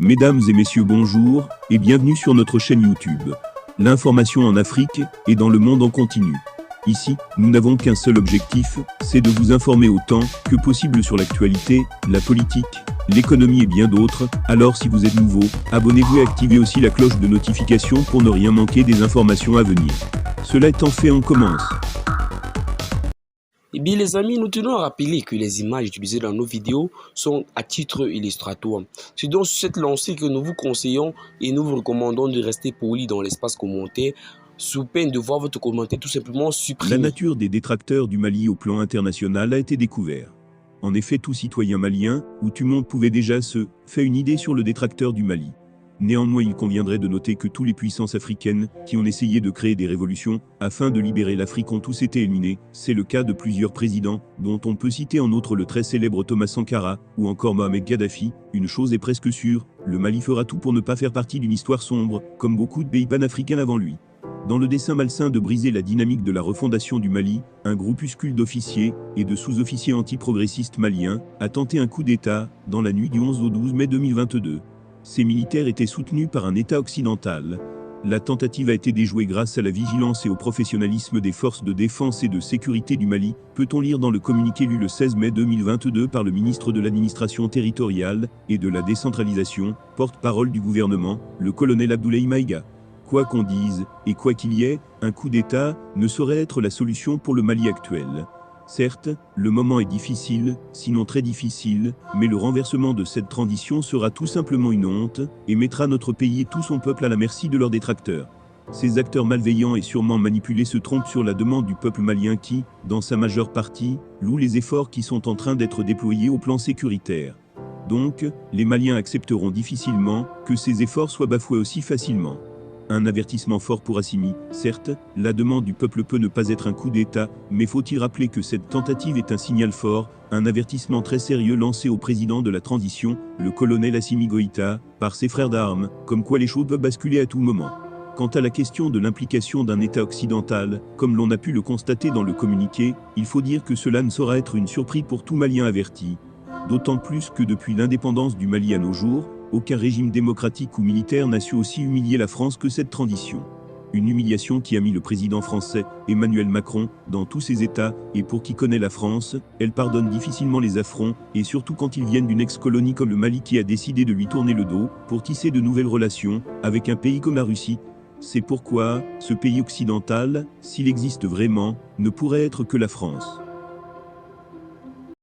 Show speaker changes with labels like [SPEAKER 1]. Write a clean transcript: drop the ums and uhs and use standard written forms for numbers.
[SPEAKER 1] Mesdames et messieurs, bonjour et bienvenue sur notre chaîne YouTube. L'information en Afrique et dans le monde en continu. Ici, nous n'avons qu'un seul objectif, c'est de vous informer autant que possible sur l'actualité, la politique, l'économie et bien d'autres. Alors si vous êtes nouveau, abonnez-vous et activez aussi la cloche de notification pour ne rien manquer des informations à venir. Cela étant fait, on commence.
[SPEAKER 2] Eh bien les amis, nous tenons à rappeler que les images utilisées dans nos vidéos sont à titre illustratoire. C'est donc sur cette lancée que nous vous conseillons et nous vous recommandons de rester poli dans l'espace commentaire, sous peine de voir votre commentaire tout simplement supprimé.
[SPEAKER 1] La nature des détracteurs du Mali au plan international a été découverte. En effet, tout citoyen malien ou tout monde pouvait déjà se faire une idée sur le détracteur du Mali. Néanmoins, il conviendrait de noter que toutes les puissances africaines qui ont essayé de créer des révolutions afin de libérer l'Afrique ont tous été éliminés. C'est le cas de plusieurs présidents, dont on peut citer en outre le très célèbre Thomas Sankara ou encore Mohamed Kadhafi. Une chose est presque sûre, le Mali fera tout pour ne pas faire partie d'une histoire sombre, comme beaucoup de pays panafricains avant lui. Dans le dessein malsain de briser la dynamique de la refondation du Mali, un groupuscule d'officiers et de sous-officiers anti-progressistes maliens a tenté un coup d'État dans la nuit du 11 au 12 mai 2022. Ces militaires étaient soutenus par un État occidental. La tentative a été déjouée grâce à la vigilance et au professionnalisme des forces de défense et de sécurité du Mali, peut-on lire dans le communiqué lu le 16 mai 2022 par le ministre de l'administration territoriale et de la décentralisation, porte-parole du gouvernement, le colonel Abdoulaye Maïga. Quoi qu'on dise, et quoi qu'il y ait, un coup d'État ne saurait être la solution pour le Mali actuel. Certes, le moment est difficile, sinon très difficile, mais le renversement de cette transition sera tout simplement une honte, et mettra notre pays et tout son peuple à la merci de leurs détracteurs. Ces acteurs malveillants et sûrement manipulés se trompent sur la demande du peuple malien qui, dans sa majeure partie, loue les efforts qui sont en train d'être déployés au plan sécuritaire. Donc, les Maliens accepteront difficilement que ces efforts soient bafoués aussi facilement. Un avertissement fort pour Assimi, certes, la demande du peuple peut ne pas être un coup d'État, mais faut-il rappeler que cette tentative est un signal fort, un avertissement très sérieux lancé au président de la transition, le colonel Assimi Goïta, par ses frères d'armes, comme quoi les choses peuvent basculer à tout moment. Quant à la question de l'implication d'un État occidental, comme l'on a pu le constater dans le communiqué, il faut dire que cela ne saura être une surprise pour tout Malien averti. D'autant plus que depuis l'indépendance du Mali à nos jours, aucun régime démocratique ou militaire n'a su aussi humilier la France que cette transition. Une humiliation qui a mis le président français, Emmanuel Macron, dans tous ses états, et pour qui connaît la France, elle pardonne difficilement les affronts, et surtout quand ils viennent d'une ex-colonie comme le Mali qui a décidé de lui tourner le dos, pour tisser de nouvelles relations, avec un pays comme la Russie. C'est pourquoi, ce pays occidental, s'il existe vraiment, ne pourrait être que la France.